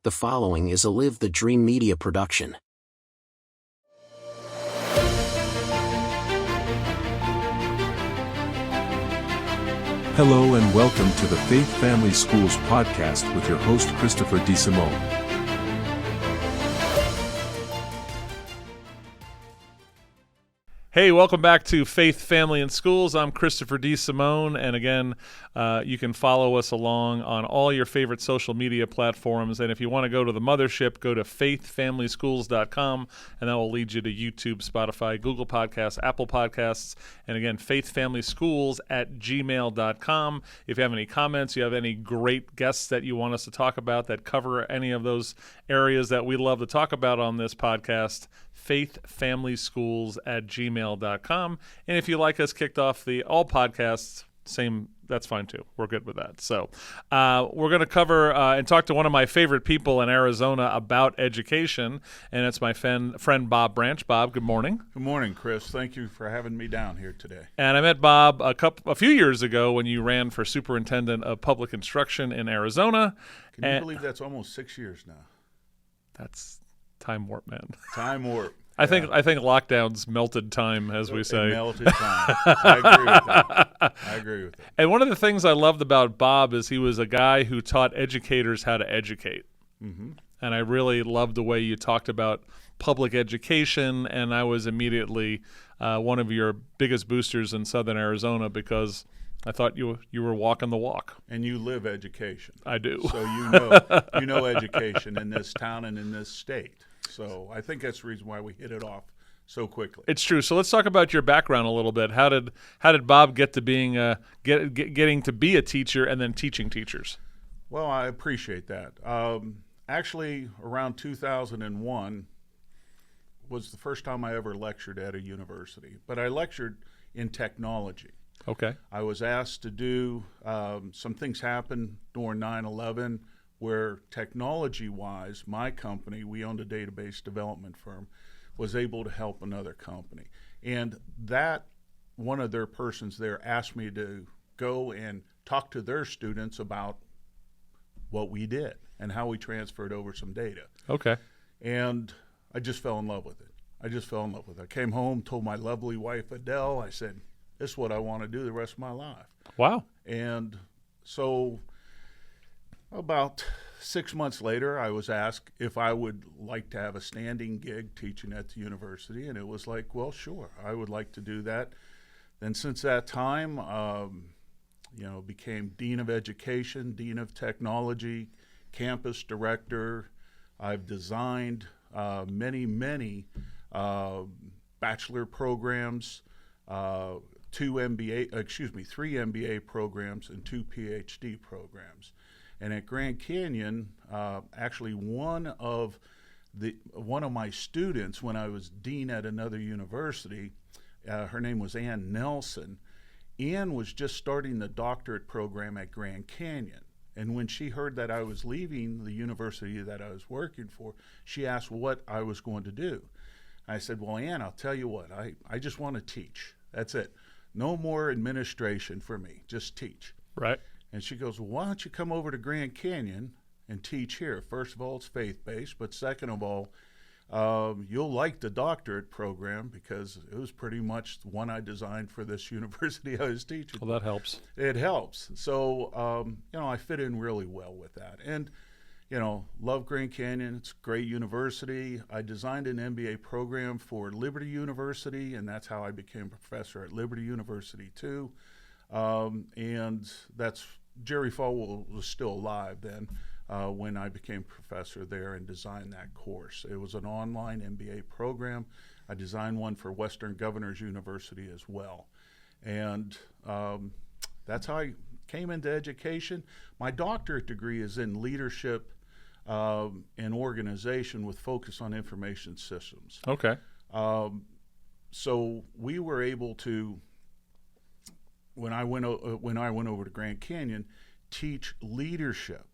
The following is a Live the Dream Media production. Hello and welcome to the Faith Family Schools podcast with your host Christopher DeSimone. Hey, welcome back to Faith, Family, and Schools. I'm Christopher DeSimone, and again, you can follow us along on all your favorite social media platforms. And if you want to go to the mothership, go to faithfamilyschools.com, and that will lead you to YouTube, Spotify, Google Podcasts, Apple Podcasts, and again, faithfamilyschools@gmail.com. If you have any comments, you have any great guests that you want us to talk about that cover any of those areas that we love to talk about on this podcast, faithfamilyschools@gmail.com. And if you like us kicked off the all podcasts, same, that's fine too. We're good with that. So we're going to cover and talk to one of my favorite people in Arizona about education, and it's my friend Bob Branch. Bob, good morning. Good morning, Chris. Thank you for having me down here today. And I met Bob a few years ago when you ran for superintendent of public instruction in Arizona. Can you believe that's almost 6 years now? That's time warp, man. Time warp. I think lockdowns melted time, as we say. It melted time. I agree with that. And one of the things I loved about Bob is he was a guy who taught educators how to educate. Mm-hmm. And I really loved the way you talked about public education, and I was immediately one of your biggest boosters in Southern Arizona because I thought you were walking the walk. And you live education. I do. So you know education in this town and in this state. So I think that's the reason why we hit it off so quickly. It's true. So let's talk about your background a little bit. How did Bob get to being getting to be a teacher and then teaching teachers? Well, I appreciate that. Actually, around 2001 was the first time I ever lectured at a university, but I lectured in technology. Okay. I was asked to do some things happened during 9/11 where technology-wise, my company, we owned a database development firm, was able to help another company. And that one of their persons there asked me to go and talk to their students about what we did and how we transferred over some data. Okay. And I just fell in love with it. I came home, told my lovely wife, Adele, I said, this is what I want to do the rest of my life. Wow. And so about 6 months later, I was asked if I would like to have a standing gig teaching at the university, and it was like, well, sure, I would like to do that. Then since that time, became Dean of Education, Dean of Technology, Campus Director. I've designed many bachelor programs, 3 MBA programs, and 2 PhD programs. And at Grand Canyon, actually one of my students, when I was dean at another university, her name was Ann Nelson. Ann was just starting the doctorate program at Grand Canyon. And when she heard that I was leaving the university that I was working for, she asked what I was going to do. I said, well, Ann, I'll tell you what, I just want to teach. That's it. No more administration for me, just teach. Right. And she goes, well, why don't you come over to Grand Canyon and teach here? First of all, it's faith-based, but second of all, you'll like the doctorate program because it was pretty much the one I designed for this university I was teaching. Well, that helps. It helps. So, I fit in really well with that. And, love Grand Canyon. It's a great university. I designed an MBA program for Liberty University, and that's how I became a professor at Liberty University, too. And that's Jerry Falwell was still alive then when I became professor there and designed that course. It was an online MBA program. I designed one for Western Governors University as well. And that's how I came into education. My doctorate degree is in leadership and organization with focus on information systems. Okay. So we were able to, when I went over to Grand Canyon, teach leadership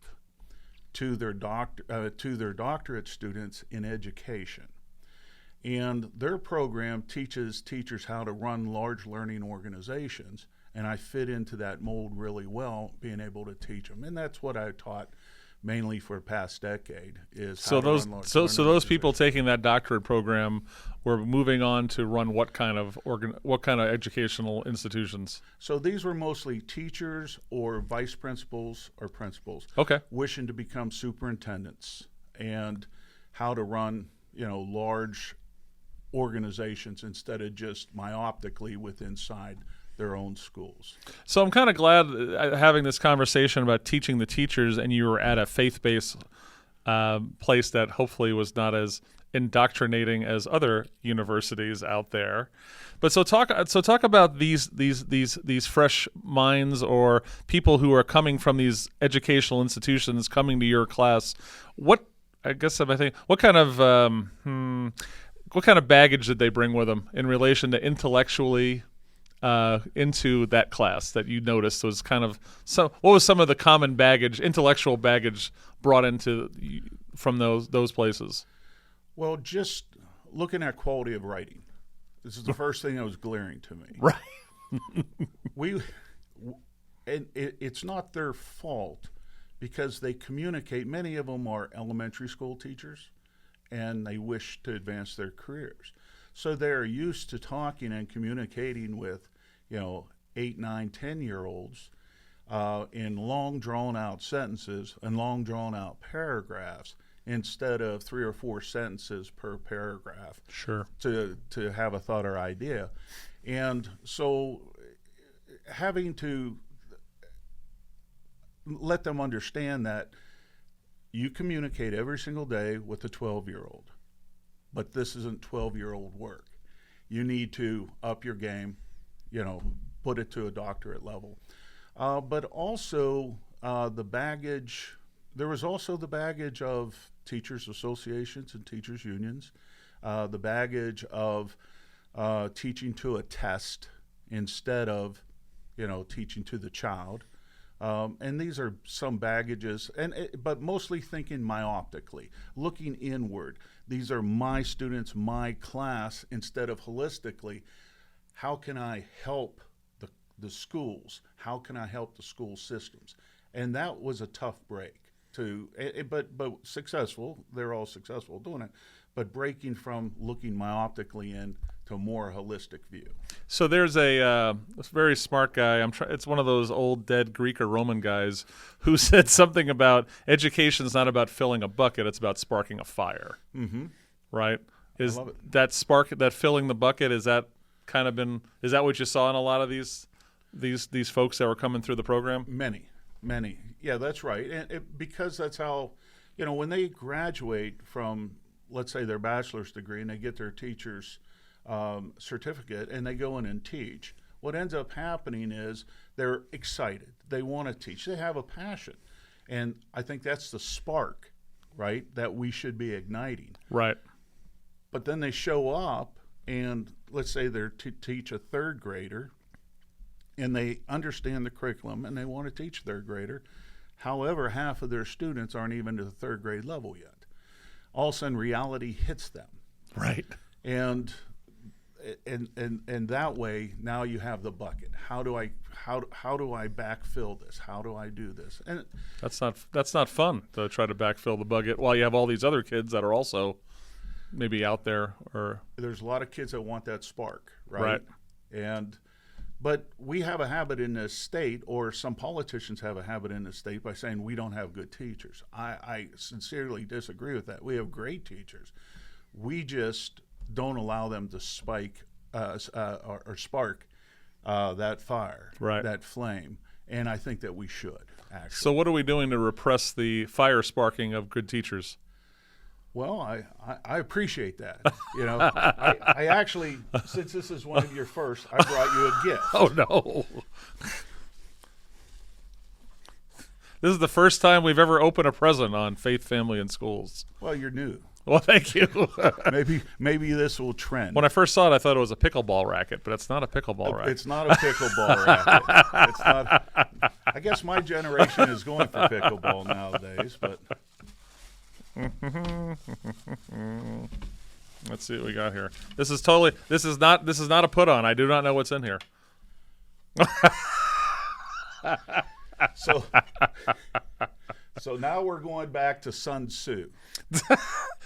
to their doctorate students in education. And their program teaches teachers how to run large learning organizations, and I fit into that mold really well, being able to teach them. And that's what I taught mainly for the past decade. Is So how to those run large so learning those people organizations. taking that doctorate program were moving on to run what kind of educational institutions? So these were mostly teachers or vice principals or principals Okay. wishing to become superintendents and how to run, large organizations instead of just myopically inside their own schools. So I'm kind of glad having this conversation about teaching the teachers, and you were at a faith-based place that hopefully was not as indoctrinating as other universities out there. But so talk about these fresh minds or people who are coming from these educational institutions coming to your class. What kind of baggage did they bring with them in relation to intellectually into that class that you noticed was kind of what was some of the common baggage, intellectual baggage brought into from those places? Well, just looking at quality of writing, this is the first thing that was glaring to me. Right. It's not their fault because they communicate. Many of them are elementary school teachers, and they wish to advance their careers. So they're used to talking and communicating with, 8, 9, 10-year-olds in long, drawn-out sentences and long, drawn-out paragraphs instead of 3 or 4 sentences per paragraph. Sure. To have a thought or idea. And so having to let them understand that you communicate every single day with a 12-year-old, but this isn't 12-year-old work. You need to up your game, put it to a doctorate level. But also the baggage, there was also the baggage of teachers associations and teachers unions, the baggage of teaching to a test instead of, teaching to the child. And these are some baggages, but mostly thinking myopically, looking inward. These are my students, my class, instead of holistically, how can I help the schools? How can I help the school systems? And that was a tough break but successful. They're all successful doing it, but breaking from looking myopically in to a more holistic view. So there's a very smart guy. It's one of those old dead Greek or Roman guys who said something about education's not about filling a bucket; it's about sparking a fire. Mm-hmm. Right? I love it. That spark, that filling the bucket? Is that what you saw in a lot of these folks that were coming through the program? Many. Yeah, that's right. And because that's how, when they graduate from, let's say, their bachelor's degree and they get their teacher's certificate and they go in and teach, what ends up happening is they're excited. They want to teach. They have a passion. And I think that's the spark, right, that we should be igniting. Right. But then they show up and let's say they're to teach a third grader and they understand the curriculum and they want to teach third grader. However, half of their students aren't even to the third grade level yet. All of a sudden, reality hits them. Right. And that way, now you have the bucket. How do I backfill this? How do I do this? And that's not fun to try to backfill the bucket while you have all these other kids that are also maybe out there. Or there's a lot of kids that want that spark, right? But we have a habit in this state, or some politicians have a habit in this state by saying we don't have good teachers. I sincerely disagree with that. We have great teachers. We just don't allow them to spike or spark that fire, right, that flame. And I think that we should, actually. So what are we doing to repress the fire sparking of good teachers? Well, I appreciate that. I actually, since this is one of your first, I brought you a gift. Oh, no. This is the first time we've ever opened a present on Faith, Family, and Schools. Well, you're new. Well, thank you. maybe this will trend. When I first saw it, I thought it was a pickleball racket, but it's not a pickleball racket. It's not a pickleball racket. It's not. I guess my generation is going for pickleball nowadays, but... Let's see what we got here. This is not a put on. I do not know what's in here. So now we're going back to Sun Tzu.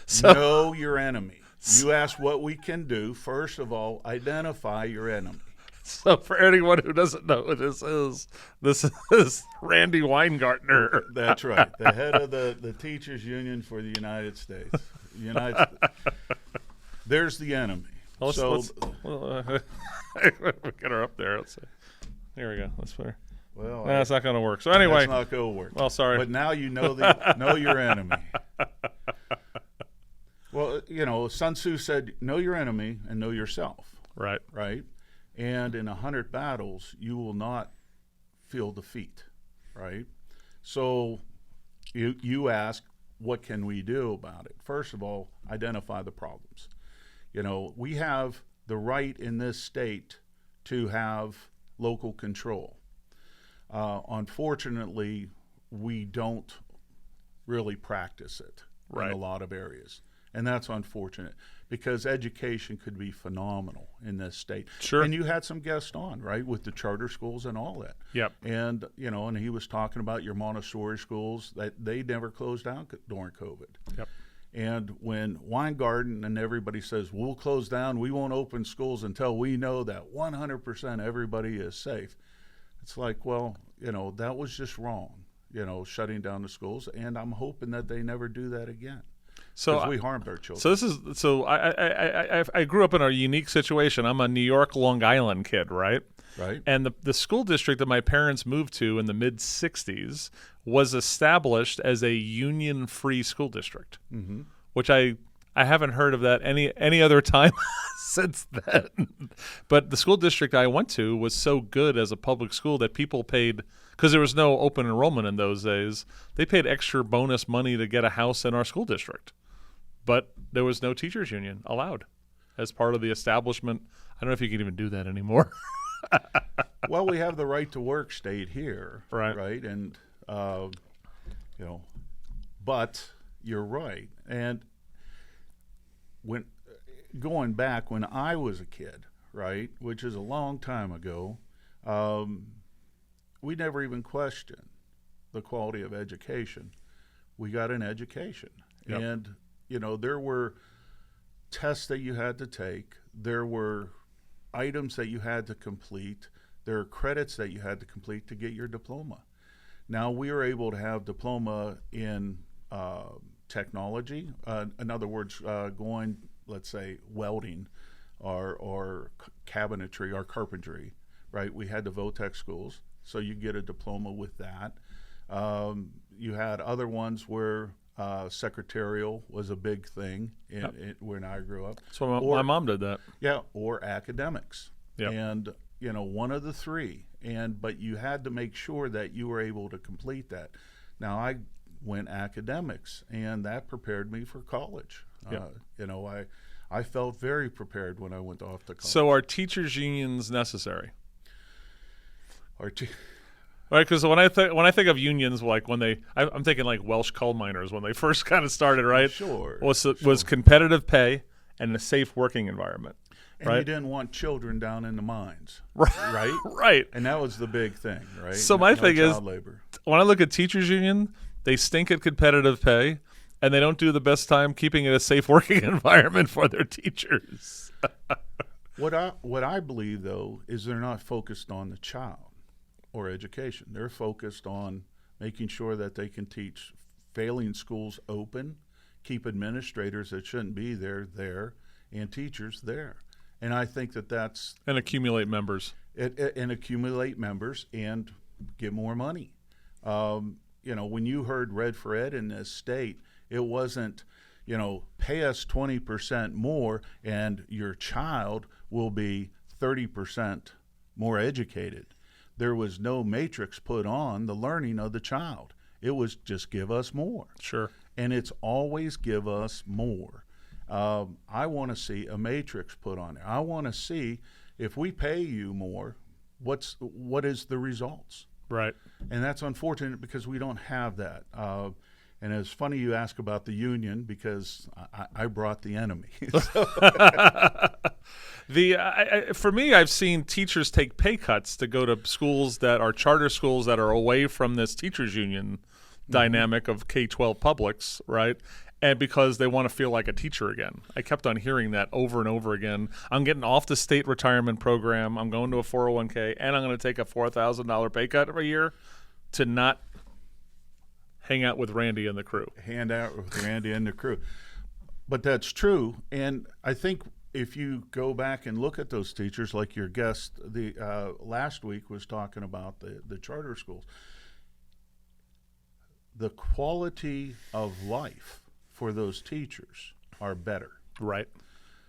So- Know your enemy. You asked what we can do. First of all, identify your enemy. So for anyone who doesn't know who this is Randy Weingartner. That's right. The head of the Teachers Union for the United States. There's the enemy. Well, let's get her up there. Let's see. Here we go. That's better. well, That's not going to work. So anyway. that's not going to work. Well, sorry. But now you know know your enemy. Well, Sun Tzu said, know your enemy and know yourself, Right. right? And in 100 battles, you will not feel defeat, right? So you ask, what can we do about it? First of all, identify the problems. We have the right in this state to have local control. Unfortunately, we don't really practice it in a lot of areas. And that's unfortunate because education could be phenomenal in this state. Sure. And you had some guests on, right, with the charter schools and all that. Yep. And, and he was talking about your Montessori schools, that they never closed down during COVID. Yep. And when Weingarten and everybody says, we'll close down, we won't open schools until we know that 100% everybody is safe. It's like, well, that was just wrong, shutting down the schools. And I'm hoping that they never do that again. So we harmed our children. So I grew up in a unique situation. I'm a New York, Long Island kid, right? Right. And the school district that my parents moved to in the mid '60s was established as a union-free school district, which I haven't heard of that any other time since then. But the school district I went to was so good as a public school that people paid, because there was no open enrollment in those days, they paid extra bonus money to get a house in our school district. But there was no teachers union allowed as part of the establishment. I don't know if you can even do that anymore. Well, we have the right to work state here, Right. And but you're right. And when going back when I was a kid, right, which is a long time ago, we never even questioned the quality of education. We got an education, and there were tests that you had to take. There were items that you had to complete. There are credits that you had to complete to get your diploma. Now we are able to have diploma in technology. In other words, going, let's say, welding or cabinetry or carpentry, right? We had the VOTEC schools, so you get a diploma with that. You had other ones where secretarial was a big thing when I grew up. So my mom did that. Yeah, or academics. Yep. And, one of the three. But you had to make sure that you were able to complete that. Now, I went academics, and that prepared me for college. Yep. I felt very prepared when I went off to college. So are teachers unions necessary? Right, because when I think of unions, like I'm thinking like Welsh coal miners when they first kind of started, right? Sure. Was competitive pay and a safe working environment, and right? you didn't want children down in the mines, right? Right. And that was the big thing, right? So my thing is, labor. When I look at teachers union, they stink at competitive pay, and they don't do the best time keeping it a safe working environment for their teachers. What I believe though is they're not focused on the child or education. They're focused on making sure that they can teach failing schools open, keep administrators that shouldn't be there, and teachers there. And I think that's... And accumulate members. And accumulate members and get more money. When you heard Red for Ed in this state, it wasn't, pay us 20% more and your child will be 30% more educated. There was no matrix put on the learning of the child. It was just give us more. Sure. And it's always give us more. I want to see a matrix put on there. I want to see if we pay you more, what is the results? Right. And that's unfortunate because we don't have that. And it's funny you ask about the union because I brought the enemy. For me, I've seen teachers take pay cuts to go to schools that are charter schools that are away from this teachers union dynamic of K-12 publics, right? And because they want to feel like a teacher again. I kept on hearing that over and over again. I'm getting off the state retirement program. I'm going to a 401k, and I'm going to take a $4,000 pay cut every year to not hang out with Randy and the crew. Hand out with Randy and the crew. But that's true. And I think if you go back and look at those teachers, like your guest last week was talking about the charter schools, the quality of life for those teachers are better. Right.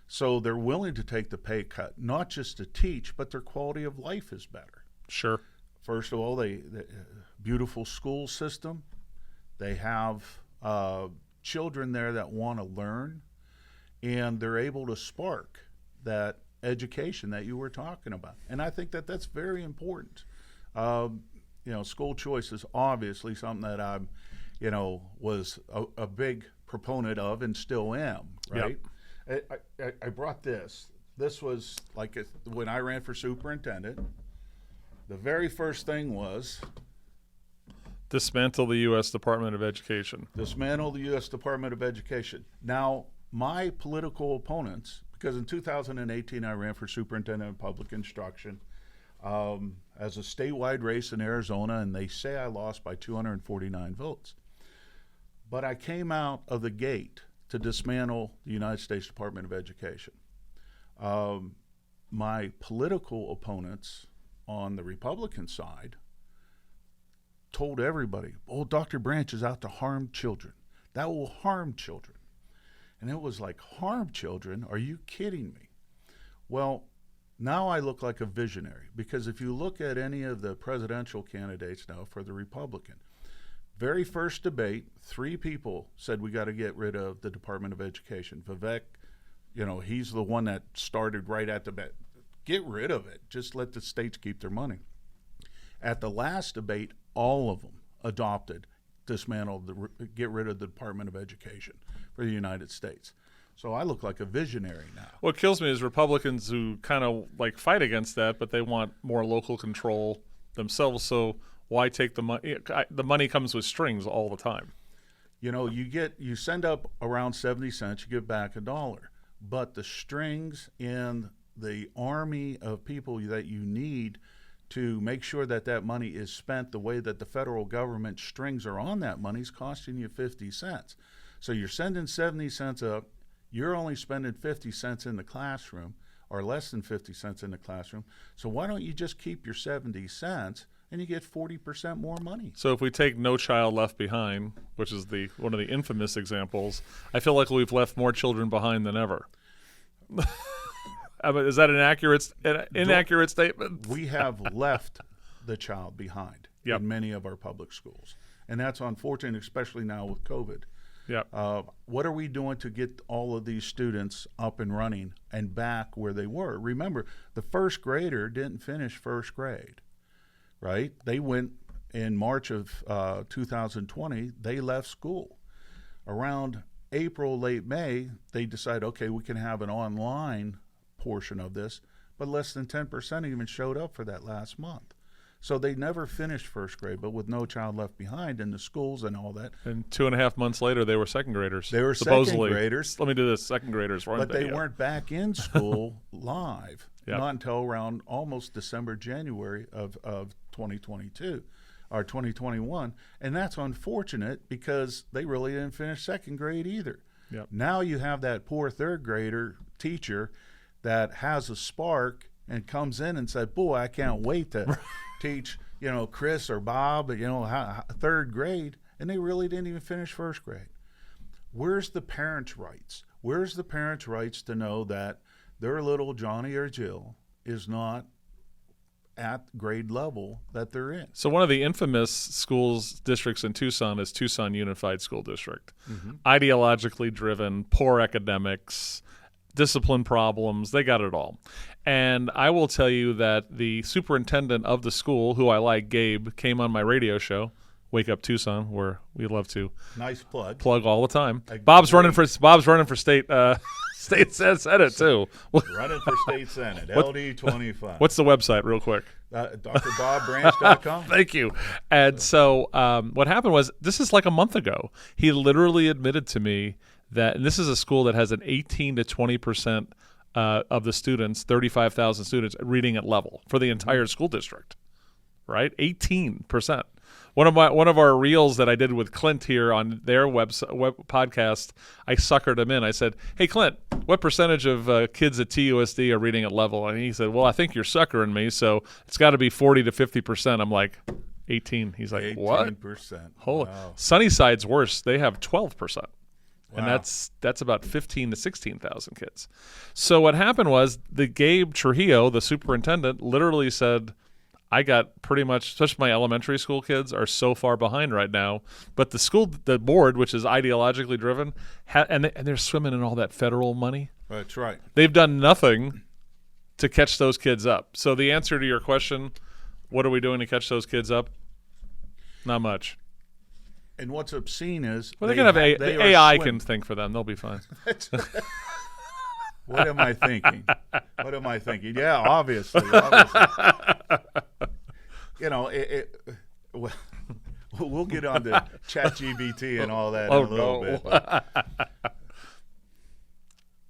So they're willing to take the pay cut, not just to teach, but their quality of life is better. Sure. First of all, they beautiful school system. They have children there that want to learn, and they're able to spark that education that you were talking about. And I think that that's very important. School choice is obviously something that I'm, was a big proponent of and still am, right? Yep. I brought this. This was like when I ran for superintendent, the very first thing was dismantle the U.S. Department of Education. Dismantle the U.S. Department of Education. Now, my political opponents, because in 2018 I ran for superintendent of public instruction as a statewide race in Arizona, and they say I lost by 249 votes. But I came out of the gate to dismantle the United States Department of Education. My political opponents on the Republican side told everybody, oh, Dr. Branch is out to harm children. That will harm children. And it was like, harm children? Are you kidding me? Well, now I look like a visionary, because if you look at any of the presidential candidates now for the Republican, very first debate, 3 people said we got to get rid of the Department of Education. Vivek, he's the one that started right at the bat. Get rid of it. Just let the states keep their money. At the last debate, all of them adopted, get rid of the Department of Education for the United States. So I look like a visionary now. What kills me is Republicans who kind of like fight against that, but they want more local control themselves. So why take the money? The money comes with strings all the time. You send up around 70 cents, you give back $1. But the strings and the army of people that you need to make sure that that money is spent the way that the federal government strings are on that money is costing you 50 cents. So you're sending 70 cents up, you're only spending 50 cents in the classroom, or less than 50 cents in the classroom. So why don't you just keep your 70 cents and you get 40% more money? So if we take No Child Left Behind, which is one of the infamous examples, I feel like we've left more children behind than ever. Is that an inaccurate statement? We have left the child behind in many of our public schools. And that's unfortunate, especially now with COVID. Yep. What are we doing to get all of these students up and running and back where they were? Remember, the first grader didn't finish first grade, right? They went in March of 2020, they left school. Around April, late May, they decided, okay, we can have an online portion of this, but less than 10% even showed up for that last month. So they never finished first grade, but with No Child Left Behind in the schools and all that. And 2.5 months later, they were second graders. They were supposedly second graders. Let me do this, second graders. But they weren't back in school live, not until around almost December, January of 2022 or 2021. And that's unfortunate because they really didn't finish second grade either. Yep. Now you have that poor third grader teacher that has a spark and comes in and said, boy, I can't wait to teach, Chris or Bob, third grade, and they really didn't even finish first grade. Where's the parents' rights? Where's the parents' rights to know that their little Johnny or Jill is not at grade level that they're in? So one of the infamous districts in Tucson is Tucson Unified School District. Mm-hmm. Ideologically driven, poor academics, discipline problems, they got it all. And I will tell you that the superintendent of the school, who I like, Gabe, came on my radio show, Wake Up Tucson, where we love to nice plug all the time. Bob's running for state State Senate, too. Running for state Senate, LD 25. What's the website, real quick? DrBobBranch.com. Thank you. And so what happened was, this is like a month ago, he literally admitted to me that, and this is a school that has an 18 to 20% of the students, 35,000 students, reading at level for the entire school district, right? 18%. One of our reels that I did with Clint here on their web podcast, I suckered him in. I said, "Hey Clint, what percentage of kids at TUSD are reading at level?" And he said, "Well, I think you're suckering me, so it's got to be 40 to 50%." I'm like, 18. He's like, 18%. "What?" Holy. Wow. Sunnyside's worse. They have 12%. And Wow. that's about 15 to 16,000 kids. So what happened was the Gabe Trujillo, the superintendent, literally said, I got pretty much, especially my elementary school kids are so far behind right now. But the board, which is ideologically driven, and they're swimming in all that federal money. That's right. They've done nothing to catch those kids up. So the answer to your question, what are we doing to catch those kids up? Not much. And what's obscene is Well, they can have the AI can think for them. They'll be fine. What am I thinking? What am I thinking? Yeah, obviously. You know, we'll get on to ChatGPT and all that in a little bit. But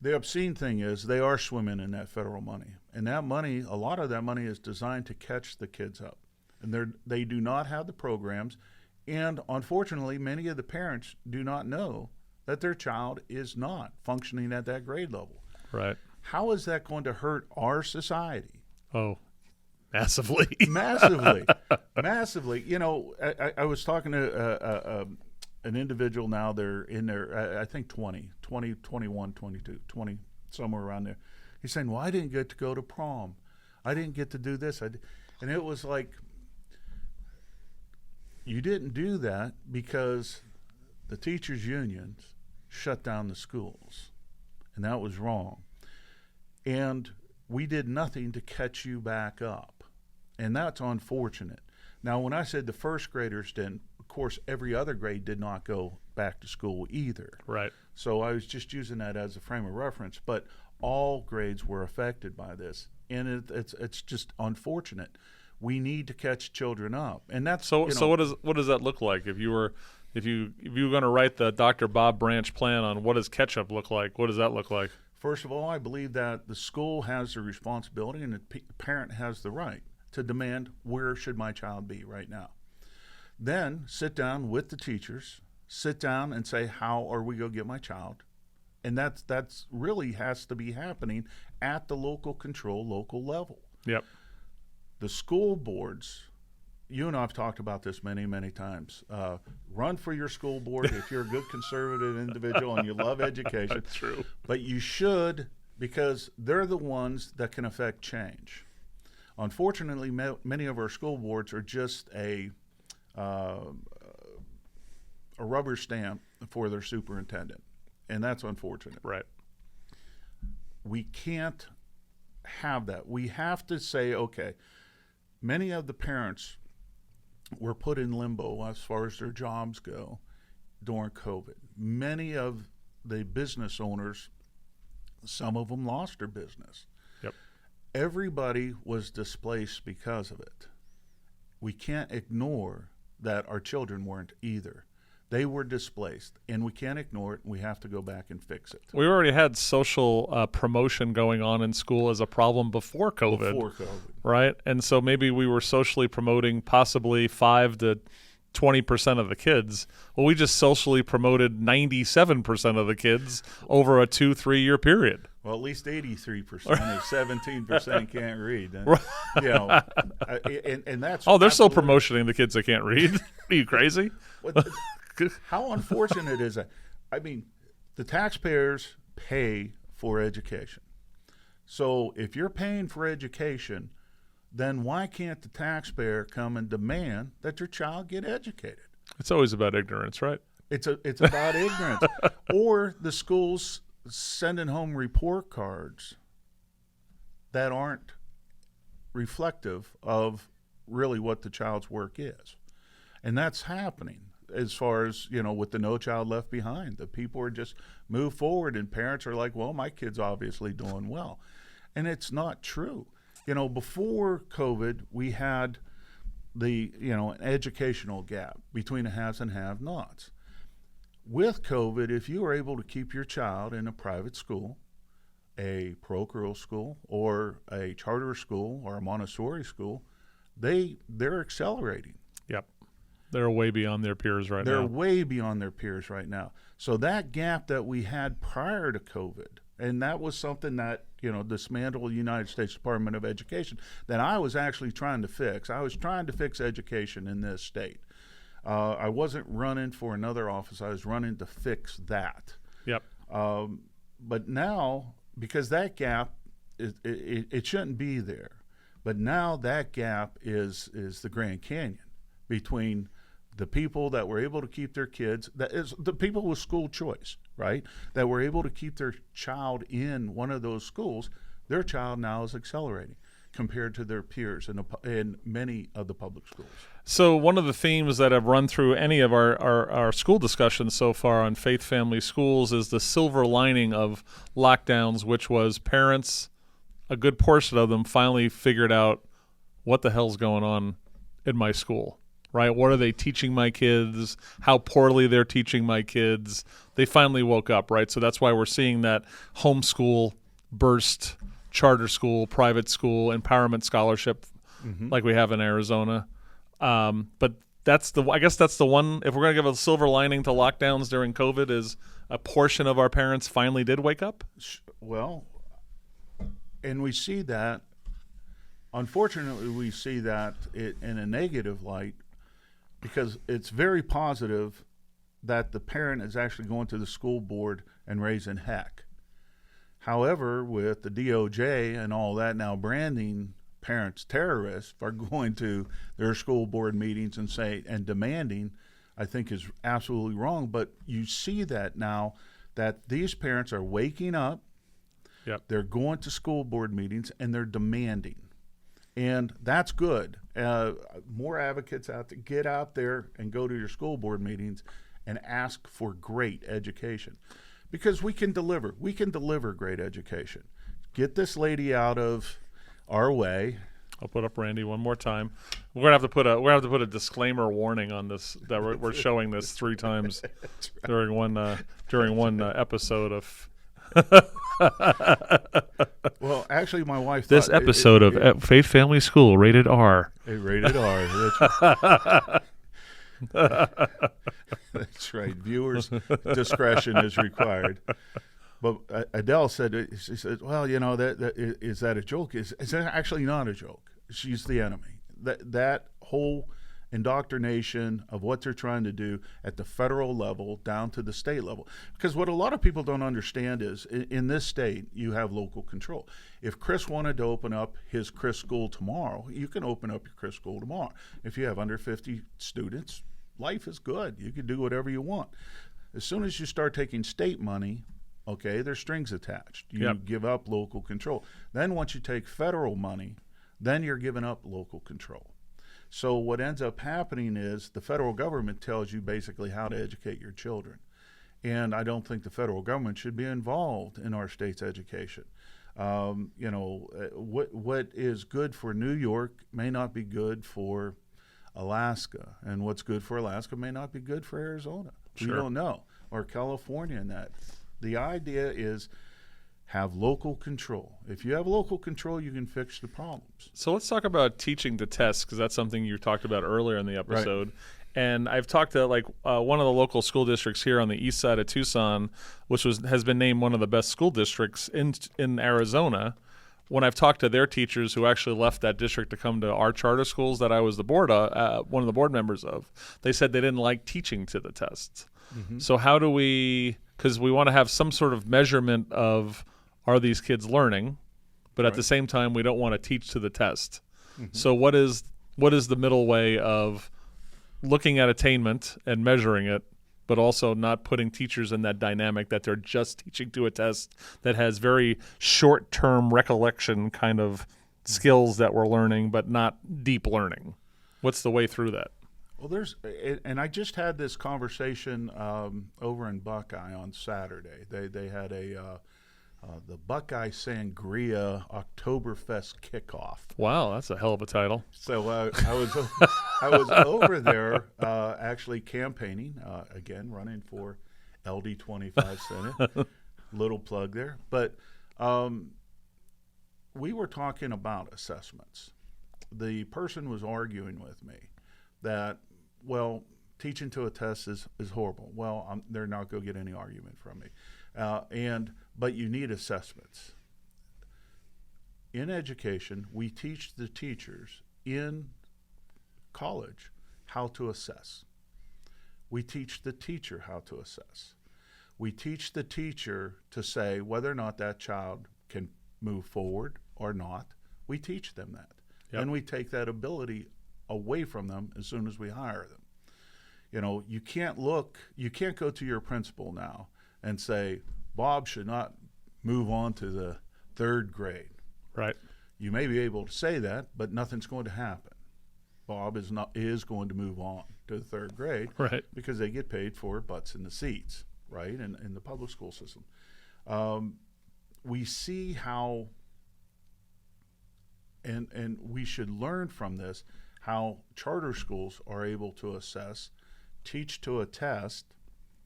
the obscene thing is they are swimming in that federal money. And that money, a lot of that money is designed to catch the kids up. And they do not have the programs. And unfortunately, many of the parents do not know that their child is not functioning at that grade level. Right. How is that going to hurt our society? Oh, massively. Massively. Massively. You know, I was talking to an individual now. They're in their, I think, 20, 21, 22, 20, somewhere around there. He's saying, well, I didn't get to go to prom. I didn't get to do this. And it was like, you didn't do that because the teachers' unions shut down the schools, and that was wrong. And we did nothing to catch you back up, and that's unfortunate. Now, when I said the first graders didn't, of course, every other grade did not go back to school either. Right. So I was just using that as a frame of reference, but all grades were affected by this, and it's just unfortunate. We need to catch children up, and that's so. So what does that look like? If you were going to write the Dr. Bob Branch plan on what does catch up look like, what does that look like? First of all, I believe that the school has the responsibility and the parent has the right to demand where should my child be right now. Then sit down with the teachers, sit down and say, how are we going to get my child? And that's really has to be happening at the local level. Yep. The school boards, you and I have talked about this many, many times. Run for your school board if you're a good conservative individual and you love education. That's true. But you should, because they're the ones that can affect change. Unfortunately, many of our school boards are just a rubber stamp for their superintendent, and that's unfortunate. Right. We can't have that. We have to say, okay, many of the parents were put in limbo as far as their jobs go during COVID. Many of the business owners, some of them lost their business. Yep. Everybody was displaced because of it. We can't ignore that our children weren't either. They were displaced, and we can't ignore it, and we have to go back and fix it. We already had social promotion going on in school as a problem before COVID. Right? And so maybe we were socially promoting possibly 5 to 20% of the kids. Well, we just socially promoted 97% of the kids over a 2-3 year period. Well, at least 83% if 17% can't read. And, you know, and that's they're still promoting the kids that can't read. Are you crazy? How unfortunate is that? I mean, the taxpayers pay for education. So if you're paying for education, then why can't the taxpayer come and demand that your child get educated? It's always about ignorance, right? It's about ignorance. Or the schools sending home report cards that aren't reflective of really what the child's work is. And that's happening. as far as, with the No Child Left Behind. The people are just move forward, and parents are like, well, my kid's obviously doing well. And it's not true. Before COVID, we had an educational gap between the haves and have-nots. With COVID, if you are able to keep your child in a private school, a parochial school, or a charter school, or a Montessori school, they're accelerating. Yep. They're way beyond their peers right now. They're way beyond their peers right now. So that gap that we had prior to COVID, and that was something that, dismantled the United States Department of Education, that I was actually trying to fix. I was trying to fix education in this state. I wasn't running for another office. I was running to fix that. Yep. But now, because that gap, it shouldn't be there. But now that gap is the Grand Canyon between the people that were able to keep their kids, that is the people with school choice, right? That were able to keep their child in one of those schools. Their child now is accelerating compared to their peers in many of the public schools. So one of the themes that have run through any of our school discussions so far on Faith Family Schools is the silver lining of lockdowns, which was parents, a good portion of them finally figured out what the hell's going on in my school, right? What are they teaching my kids? How poorly they're teaching my kids? They finally woke up, right? So that's why we're seeing that homeschool burst, charter school, private school, empowerment scholarship like we have in Arizona. But I guess that's the one, if we're going to give a silver lining to lockdowns during COVID, is a portion of our parents finally did wake up? Well, and we see that, unfortunately, we see that in a negative light, because it's very positive that the parent is actually going to the school board and raising heck. However, with the DOJ and all that now branding parents terrorists are going to their school board meetings and demanding, I think is absolutely wrong. But you see that now, that these parents are waking up. Yep. They're going to school board meetings and they're demanding. And that's good. More advocates out there. Get out there and go to your school board meetings and ask for great education. Because we can deliver. We can deliver great education. Get this lady out of our way. I'll put up Randy one more time. We're gonna have to put a disclaimer warning on this, that we're showing this 3 times during one episode of. Well, actually, my wife. This episode of Faith Family School, rated R. Rated R. That's right. Viewers' discretion is required. But Adele said, she said, well, is that a joke? Is that actually not a joke? She's the enemy. That whole indoctrination of what they're trying to do at the federal level down to the state level. Because what a lot of people don't understand is, in this state, you have local control. If Chris wanted to open up his Chris school tomorrow, you can open up your Chris school tomorrow. If you have under 50 students, life is good. You can do whatever you want. As soon as you start taking state money, okay, there's strings attached. You give up local control. Then once you take federal money, then you're giving up local control. So what ends up happening is the federal government tells you basically how to educate your children. And I don't think the federal government should be involved in our state's education. What is good for New York may not be good for Alaska. And what's good for Alaska may not be good for Arizona. Sure. We don't know. Or California and that. The idea is have local control. If you have local control, you can fix the problems. So let's talk about teaching to test, because that's something you talked about earlier in the episode. Right. And I've talked to one of the local school districts here on the east side of Tucson, which has been named one of the best school districts in Arizona. When I've talked to their teachers who actually left that district to come to our charter schools that I was one of the board members of, they said they didn't like teaching to the tests. Mm-hmm. So how do we, because we want to have some sort of measurement of, are these kids learning, but at the same time we don't want to teach to the test. Mm-hmm. So what is the middle way of looking at attainment and measuring it, but also not putting teachers in that dynamic that they're just teaching to a test that has very short-term recollection kind of skills that we're learning, but not deep learning? What's the way through that? Well, and I just had this conversation over in Buckeye on Saturday. They had the Buckeye Sangria Oktoberfest kickoff. Wow, that's a hell of a title. So I was over there actually campaigning again, running for LD25 Senate. Little plug there, but we were talking about assessments. The person was arguing with me that, well, teaching to a test is horrible. Well, they're not going to get any argument from me. But you need assessments. In education, we teach the teachers in college how to assess. We teach the teacher how to assess. We teach the teacher to say whether or not that child can move forward or not. We teach them that. Yep. And we take that ability away from them as soon as we hire them. You know, you can't go to your principal now and say, Bob should not move on to the third grade. Right. You may be able to say that, but nothing's going to happen. Bob is going to move on to the third grade, right, because they get paid for butts in the seats, right, in the public school system. We see how, and we should learn from this, how charter schools are able to assess, teach to a test,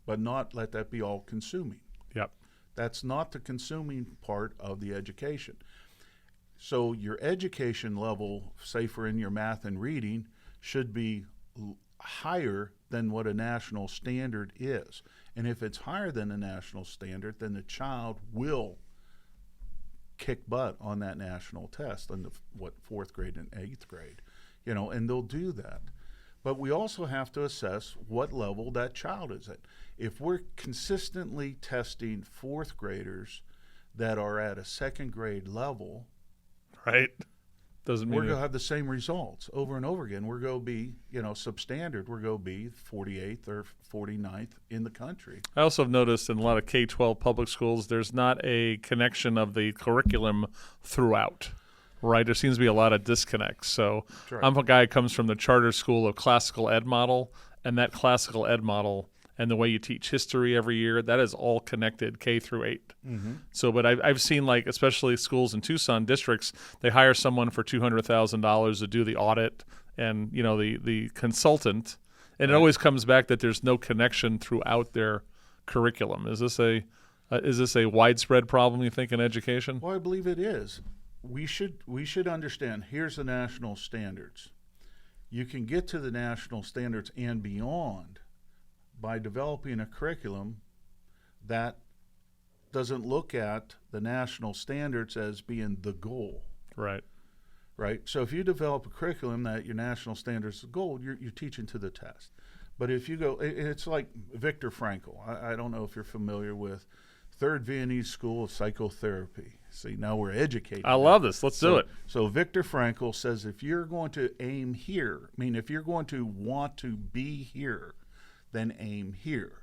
but not let that be all consuming. Yep. That's not the consuming part of the education. So your education level, say for in your math and reading, should be higher than what a national standard is. And if it's higher than a national standard, then the child will kick butt on that national test in the fourth grade and eighth grade, you know, and they'll do that. But we also have to assess what level that child is at. If we're consistently testing fourth graders that are at a second grade level, right, doesn't mean we're going to have the same results over and over again. We're going to be, you know, substandard. We're going to be 48th or 49th in the country. I also have noticed in a lot of K-12 public schools, there's not a connection of the curriculum throughout. Right, there seems to be a lot of disconnects. So Right. I'm a guy who comes from the charter school of classical ed model, and that classical ed model and the way you teach history every year, that is all connected K through 8. Mm-hmm. So, but I've seen, like, especially schools in Tucson districts, they hire someone for $200,000 to do the audit and, you know, the consultant, and it always comes back that there's no connection throughout their curriculum. Is this a widespread problem, you think, in education? Well, I believe it is. We should understand, here's the national standards. You can get to the national standards and beyond by developing a curriculum that doesn't look at the national standards as being the goal. Right. Right? So if you develop a curriculum that your national standards is the goal, you're teaching to the test. But if you go, it's like Viktor Frankl. I don't know if you're familiar with Third Viennese School of Psychotherapy. See, now we're educating. I love this. Let's do it. So Viktor Frankl says if you're going to aim here, I mean, if you're going to want to be here, then aim here,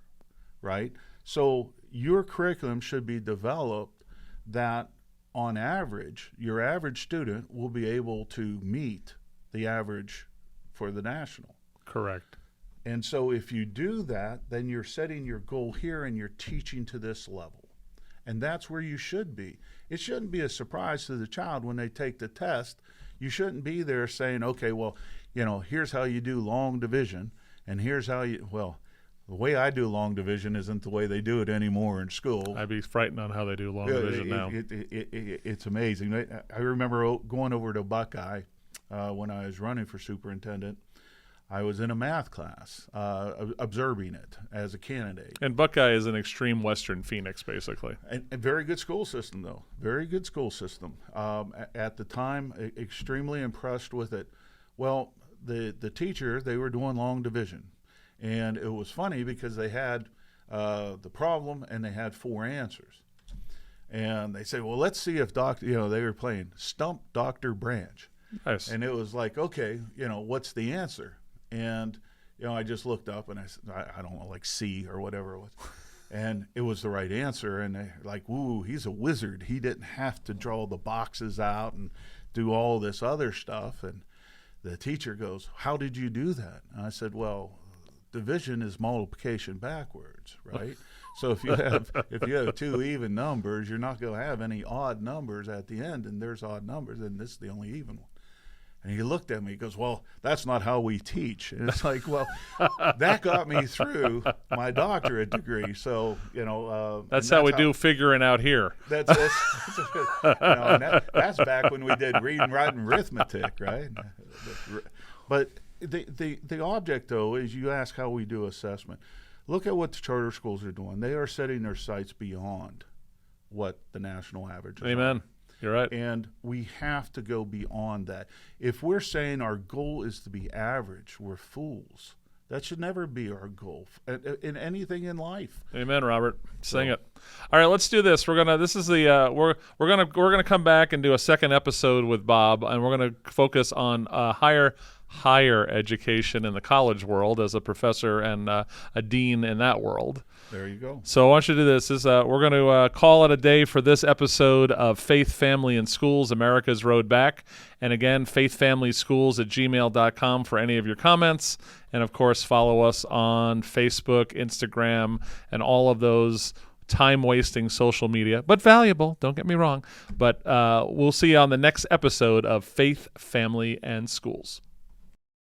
right? So your curriculum should be developed that on average, your average student will be able to meet the average for the national. Correct. And so if you do that, then you're setting your goal here and you're teaching to this level. And that's where you should be. It shouldn't be a surprise to the child when they take the test. You shouldn't be there saying, okay, well, you know, here's how you do long division, and here's how you, well, the way I do long division isn't the way they do it anymore in school. I'd be frightened on how they do long division now. It's amazing. I remember going over to Buckeye when I was running for superintendent. I was in a math class, observing it as a candidate. And Buckeye is an extreme Western Phoenix, basically. And very good school system, though. Very good school system. At the time, extremely impressed with it. Well, the teacher, they were doing long division. And it was funny because they had the problem and they had 4 answers. And they said, well, let's see if they were playing Stump Dr. Branch. Nice. And it was like, okay, what's the answer? And, I just looked up and I don't know, like C or whatever it was. And it was the right answer. And they're like, woo, he's a wizard. He didn't have to draw the boxes out and do all this other stuff. And the teacher goes, "How did you do that?" And I said, "Well, division is multiplication backwards, right? So if you have two even numbers, you're not going to have any odd numbers at the end, and there's odd numbers, and this is the only even one." And he looked at me, he goes, "Well, that's not how we teach." And it's like, well, that got me through my doctorate degree. So, that's how we do figuring out here. That's back when we did reading, writing, arithmetic, right? But the object, though, is you ask how we do assessment. Look at what the charter schools are doing. They are setting their sights beyond what the national average is. Amen. You're right. And we have to go beyond that. If we're saying our goal is to be average, we're fools. That should never be our goal in anything in life. Amen, Robert. Sing it. All right, let's do this. We're gonna come back and do a second episode with Bob, and we're gonna focus on higher education in the college world as a professor and a dean in that world. There you go. So I want you to do this. We're going to call it a day for this episode of Faith, Family, and Schools, America's Road Back. And again, faithfamilyschools@gmail.com for any of your comments. And, of course, follow us on Facebook, Instagram, and all of those time-wasting social media, but valuable, don't get me wrong. But we'll see you on the next episode of Faith, Family, and Schools.